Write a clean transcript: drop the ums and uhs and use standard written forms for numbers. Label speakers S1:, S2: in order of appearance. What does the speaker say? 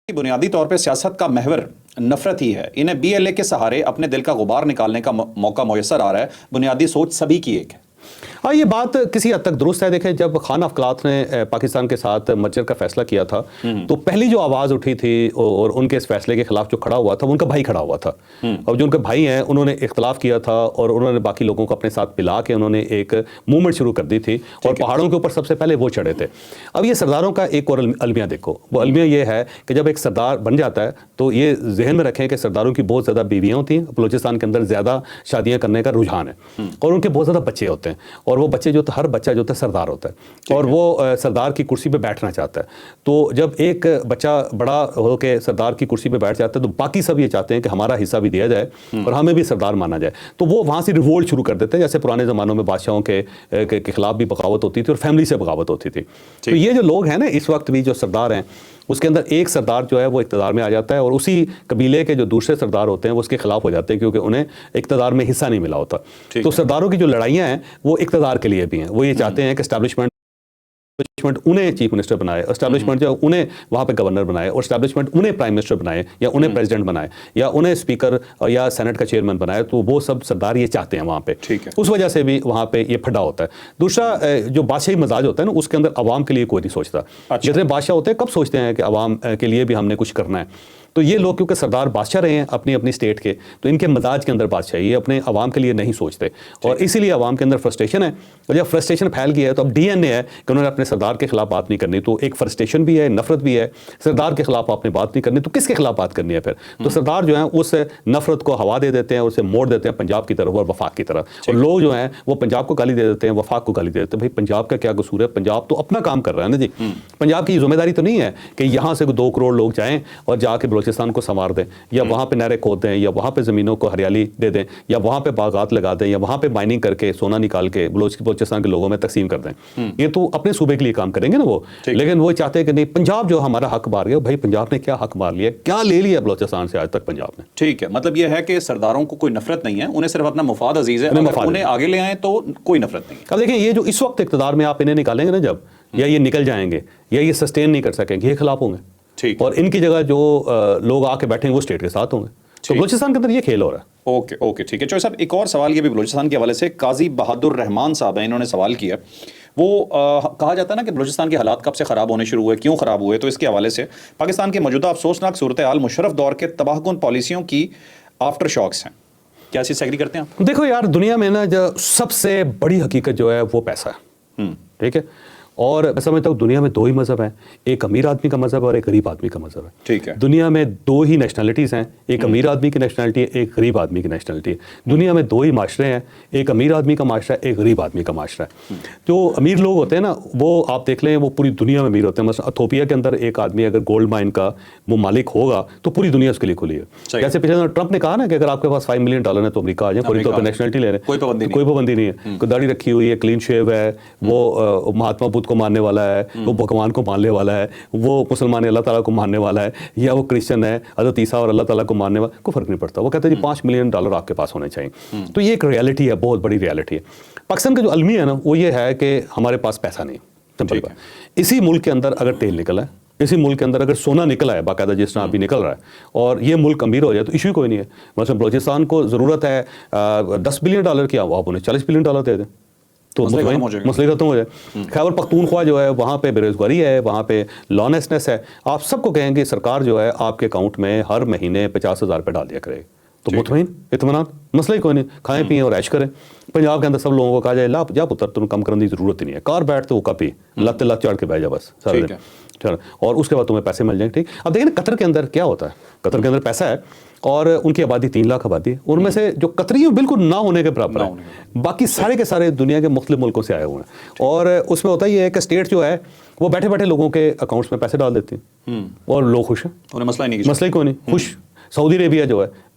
S1: بنیادی طور پہ سیاست کا محور نفرت ہی ہے. انہیں بی ایل اے کے سہارے اپنے دل کا غبار نکالنے کا موقع میسر آ رہا ہے. بنیادی سوچ سبھی کی ایک ہے.
S2: ہاں، یہ بات کسی حد تک درست ہے. دیکھیں، جب خان افقلات نے پاکستان کے ساتھ مرجر کا فیصلہ کیا تھا تو پہلی جو آواز اٹھی تھی اور ان کے اس فیصلے کے خلاف جو کھڑا ہوا تھا وہ ان کا بھائی کھڑا ہوا تھا. اور جو ان کے بھائی ہیں انہوں نے اختلاف کیا تھا اور انہوں نے باقی لوگوں کو اپنے ساتھ ملا کے انہوں نے ایک موومنٹ شروع کر دی تھی اور پہاڑوں کے اوپر سب سے پہلے وہ چڑھے تھے. اب یہ سرداروں کا ایک اور المیہ دیکھو. وہ المیہ یہ ہے کہ جب ایک سردار بن جاتا ہے تو یہ ذہن میں رکھیں کہ سرداروں کی بہت زیادہ بیویاں ہوتی ہیں. بلوچستان کے اندر زیادہ شادیاں کرنے کا رجحان ہے اور ان کے بہت زیادہ بچے ہوتے ہیں اور وہ بچے جو ہر بچہ جو ہے سردار ہوتا ہے اور وہ سردار کی کرسی پہ بیٹھنا چاہتا ہے. تو جب ایک بچہ بڑا ہو کے سردار کی کرسی پہ بیٹھ جاتا ہے تو باقی سب یہ چاہتے ہیں کہ ہمارا حصہ بھی دیا جائے اور ہمیں بھی سردار مانا جائے. تو وہ وہاں سے ریوولٹ شروع کر دیتے ہیں، جیسے پرانے زمانوں میں بادشاہوں کے خلاف بھی بغاوت ہوتی تھی اور فیملی سے بغاوت ہوتی تھی. تو یہ جو لوگ ہیں نا اس وقت بھی جو سردار ہیں اس کے اندر ایک سردار جو ہے وہ اقتدار میں آ جاتا ہے اور اسی قبیلے کے جو دوسرے سردار ہوتے ہیں وہ اس کے خلاف ہو جاتے ہیں کیونکہ انہیں اقتدار میں حصہ نہیں ملا ہوتا. تو سرداروں کی جو لڑائیاں ہیں وہ اقتدار کے لیے بھی ہیں. وہ یہ چاہتے ہیں کہ اسٹیبلشمنٹ انہیں چیف منسٹر بنائے، اسٹیبلشمنٹ جو انہیں وہاں پہ گورنر بنائے اور اسٹیبلشمنٹ انہیں پرائم منسٹر بنائے یا انہیں پریزیڈنٹ بنائے یا انہیں اسپیکر یا سینٹ کا چیئرمین بنائے. تو وہ سب سردار یہ چاہتے ہیں وہاں پہ. اس وجہ سے بھی وہاں پہ یہ پھڈا ہوتا ہے. دوسرا جو بادشاہی مزاج ہوتا ہے نا اس کے اندر عوام کے لیے کوئی نہیں سوچتا. جتنے بادشاہ ہوتے ہیں کب سوچتے ہیں کہ عوام کے لیے بھی ہم نے کچھ کرنا ہے. تو یہ لوگ کیونکہ سردار بادشاہ رہے ہیں اپنی اپنی اسٹیٹ کے تو ان کے مزاج کے اندر بادشاہی یہ اپنے عوام کے لیے نہیں سوچتے اور اسی لیے عوام کے اندر فرسٹریشن ہے. اور جب فرسٹریشن پھیل گیا ہے تو اب ڈی این اے ہے کہ انہوں نے اپنے سردار کے خلاف بات نہیں کرنی. تو ایک فرسٹریشن بھی ہے، نفرت بھی ہے. سردار کے خلاف آپ نے بات نہیں کرنی تو کس کے خلاف بات کرنی ہے پھر؟ تو سردار جو ہیں اس نفرت کو ہوا دے دیتے ہیں، اسے موڑ دیتے ہیں پنجاب کی طرف اور وفاق کی طرف. اور لوگ جو ہیں وہ پنجاب کو گالی دے دیتے ہیں، وفاق کو گالی دے دیتے ہیں. بھائی پنجاب کا کیا قصور ہے؟ پنجاب تو اپنا کام کر رہا ہے نا جی. پنجاب کی ذمہ داری تو نہیں ہے کہ یہاں سے 2 کروڑ لوگ جائیں اور جا کے بلوچستان کو سنوار دیں یا وہاں پہ نہریں کھود دیں یا وہاں پہ زمینوں کو ہریالی دے دیں یا وہاں پہ باغات لگا دیں یا وہاں پہ مائننگ کر کے سونا نکال کے بلوچستان کے لوگوں میں تقسیم کر دیں. یہ تو اپنے صوبے کے لیے کام کریں گے نا وہ. لیکن وہ چاہتے ہیں کہ نہیں پنجاب جو ہمارا حق مار گیا. بھائی پنجاب نے کیا حق مار لیا، کیا لے لیا بلوچستان سے آج تک پنجاب نے؟
S1: ٹھیک ہے، مطلب یہ ہے کہ سرداروں کو کوئی نفرت نہیں ہے، انہیں صرف اپنا مفاد عزیز ہے. اگر انہیں آگے لے آئیں تو کوئی نفرت نہیں ہے.
S2: اب دیکھیں یہ جو اس وقت اقتدار میں آپ انہیں نکالیں گے نا جب یا یہ نکل جائیں گے یا یہ سسٹین نہیں کر سکیں گے، یہ خلاف ہوں گے اور ان کی جگہ جو لوگ آ کے بیٹھیں گے وہ اسٹیٹ کے ساتھ ہوں گے. تو بلوچستان کے اندر یہ کھیل ہو رہا ہے.
S1: اوکے ٹھیک ہے. چوہے صاحب ایک اور سوال یہ بھی بلوچستان کے حوالے سے قاضی بہادر رحمان صاحب ہیں، انہوں نے سوال کیا. وہ کہا جاتا ہے نا کہ بلوچستان کے حالات کب سے خراب ہونے شروع ہوئے، کیوں خراب ہوئے؟ تو اس کے حوالے سے پاکستان کے موجودہ افسوسناک صورتحال مشرف دور کے تباہ کن پالیسیوں کی آفٹر شاکس ہیں. کیا اس سے ایگری کرتے ہیں آپ؟
S2: دیکھو یار، دنیا میں نا جو سب سے بڑی حقیقت جو ہے وہ پیسہ ہے. ٹھیک ہے. اور میں سمجھتا ہوں دنیا میں 2 ہی مذہب ہیں، ایک امیر آدمی کا مذہب ہے اور ایک غریب آدمی کا مذہب ہے.
S1: ٹھیک ہے.
S2: دنیا میں 2 ہی نیشنلٹیز ہیں، ایک امیر آدمی کی نیشنلٹی ہے، ایک غریب آدمی کی نیشنلٹی ہے. دنیا میں 2 ہی معاشرے ہیں، ایک امیر آدمی کا معاشرہ ہے، ایک غریب آدمی کا معاشرہ ہے. جو امیر لوگ ہوتے ہیں نا وہ آپ دیکھ لیں وہ پوری دنیا میں امیر ہوتے ہیں. مثلا ایتھوپیا کے اندر ایک آدمی اگر گولڈ مائن کا وہ مالک ہوگا تو پوری دنیا اس کے لیے کھلی ہے. جیسے پچھلے ٹرمپ نے کہا نا کہ اگر آپ کے پاس $5 ملین ہے تو امریکہ آ جائیں، فوری طور پہ نیشنلٹی لے رہے ہیں، کوئی پابندی نہیں ہے. کوئی داڑھی رکھی ہوئی ہے، کلین شیو ہے، وہ مہاتما بدھ کو ماننے والا ہے، وہ بھگوان کو ماننے والا ہے، وہ مسلمان اللہ تعالیٰ کو ماننے والا ہے یا وہ کرسچن ہے حضرت عیسیٰ اور اللہ تعالیٰ کو ماننے والا، کوئی فرق نہیں پڑتا. وہ کہتے ہیں جی $5 ملین آپ کے پاس ہونے چاہیے. تو یہ ایک ریالٹی ہے، بہت بڑی ریالٹی ہے. پاکستان کا جو المیہ ہے نا وہ یہ ہے کہ ہمارے پاس پیسہ نہیں. سمپل بات. اسی ملک کے اندر اگر تیل نکلا ہے، اسی ملک کے اندر اگر سونا نکلا ہے باقاعدہ جس طرح ابھی نکل رہا ہے اور یہ ملک امیر ہو جائے تو ایشو کوئی نہیں ہے. مثلا بلوچستان کو ضرورت ہے $10 بلین کی، آپ انہیں $40 بلین دے دیں تو مسئلہ ختم ہو جائے. خیبر پختونخوا جو ہے وہاں پہ بے روزگاری ہے، وہاں پہ لانیسنس ہے. آپ سب کو کہیں گے سرکار جو ہے آپ کے اکاؤنٹ میں ہر مہینے $50,000 ڈال دیا کرے تو مطمئن اطمینان، مسئلہ ہی کوئی نہیں، کھائیں پئیں اور عیش کریں. پنجاب کے اندر سب لوگوں کو کہا جائے لا جا پتر تم کم کرنے کی ضرورت ہی نہیں ہے، کار بیٹھ تو وہ کپی لت چڑھ کے بیٹھ جا بس سارے دن اور اس کے بعد تمہیں پیسے مل جائیں. ٹھیک. اب دیکھیں نا قطر کے اندر کیا ہوتا ہے. قطر کے اندر پیسہ ہے اور ان کی آبادی 3 لاکھ آبادی ہے. ان میں سے جو قطری ہیں بالکل نہ ہونے کے برابر ہیں، باقی سارے کے سارے دنیا کے مختلف ملکوں سے آئے ہوئے ہیں. اور اس میں ہوتا یہ ہے کہ اسٹیٹ جو ہے وہ بیٹھے بیٹھے لوگوں کے اکاؤنٹس میں پیسے ڈال دیتی ہیں اور لوگ خوش ہیں،
S1: مسئلہ ہی کوئی نہیں،
S2: خوش. سعودی عربیہ جو ہے